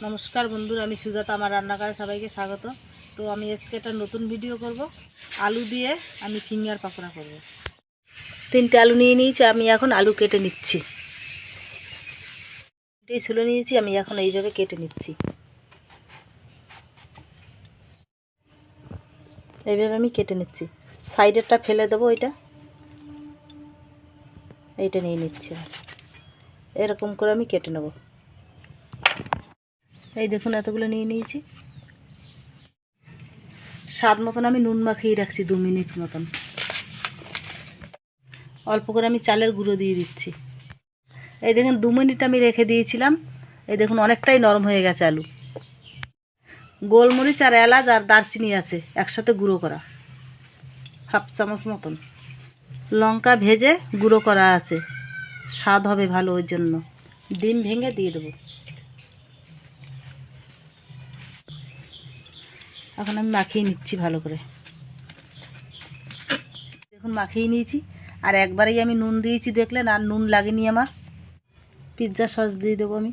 নমস্কার বন্ধুরা, আমি সুজাতা। আমার রান্নাঘরে সবাইকে স্বাগত। তো আমি আজকে একটা নতুন ভিডিও করব। আলু দিয়ে আমি ফিঙ্গার পাকোড়া করব। 3টে আলু নিয়ে নিয়েছি, আমি এখন আলু কেটে নিচ্ছি। এটাই ছুলে নিয়েছি, আমি এখন এইভাবে কেটে নিচ্ছি। এইভাবে আমি কেটে নিচ্ছি। সাইডেরটা ফেলে দেবো, এইটা নিয়ে নিচ্ছি। এরকম করে আমি কেটে নেব। এই দেখুন, এতগুলো নিয়ে নিয়েছি। স্বাদ মতন আমি নুন মাখিয়ে রাখছি 2 মিনিট মতন। অল্প করে আমি চালের গুঁড়ো দিয়ে দিচ্ছি। এই দেখুন 2 মিনিট আমি রেখে দিয়েছিলাম। এই দেখুন অনেকটাই নরম হয়ে গেছে আলু। গোলমরিচ আর এলাচ আর দারচিনি আছে একসাথে গুঁড়ো করা, 1/2 চামচ মতন। লঙ্কা ভেজে গুঁড়ো করা আছে, স্বাদ হবে ভালো, ওই জন্য। ডিম ভেঙে দিয়ে দেবো। এখন আমি মাখিয়ে নিচ্ছি ভালো করে। দেখুন মাখিয়ে নিয়েছি। আর একবারেই আমি নুন দিয়েছি, দেখলেন, আর নুন লাগেনি আমার। পিৎজা সস দিয়ে দেবো আমি,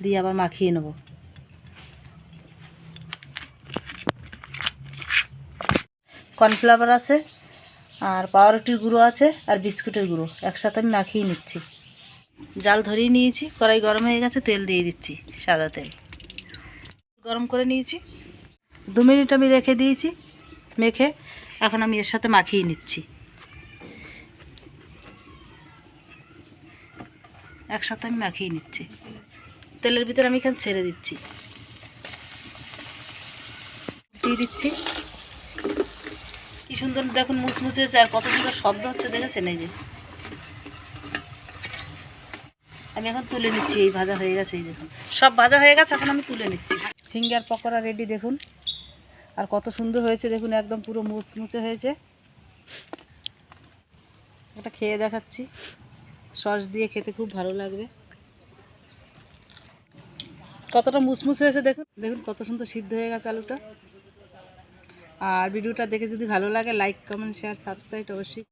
দিয়ে আবার মাখিয়ে নেব। কর্নফ্লাওয়ার আছে, আর পাউরুটির গুঁড়ো আছে, আর বিস্কুটের গুঁড়ো একসাথে আমি মাখিয়ে নিচ্ছি। জাল ধরিয়ে নিয়েছি, কড়াই গরম হয়ে গেছে, তেল দিয়ে দিচ্ছি, সাদা তেল গরম করে নিয়েছি। 2 মিনিট আমি রেখে দিয়েছি মেখে। এখন আমি এর সাথে মাখিয়ে নিচ্ছি, একসাথে আমি মাখিয়ে নিচ্ছি। তেলের ভিতরে আমি এখানে ছেড়ে দিচ্ছি, দিয়ে দিচ্ছি। কি সুন্দর দেখুন, মুচমুচে হয়েছে, আর কত সুন্দর শব্দ হচ্ছে, দেখেছেন? এই যে আমি এখন তুলে নিচ্ছি। এই ভাজা হয়ে গেছে, এই দেখুন সব ভাজা হয়ে গেছে, এখন আমি তুলে নিচ্ছি। ফিঙ্গার পকোড়া রেডি, দেখুন। আর কত সুন্দর হয়েছে দেখুন, একদম পুরো মুচমুচে হয়েছে। এটা খেয়ে দেখাচ্ছি, সস দিয়ে খেতে খুব ভালো লাগবে। কতটা মুচমুচে হয়েছে দেখুন, দেখুন কত সুন্দর সিদ্ধ হয়ে গেছে আলুটা। আর ভিডিওটা দেখে যদি ভালো লাগে, লাইক, কমেন্ট, শেয়ার, সাবস্ক্রাইব অবশ্যই।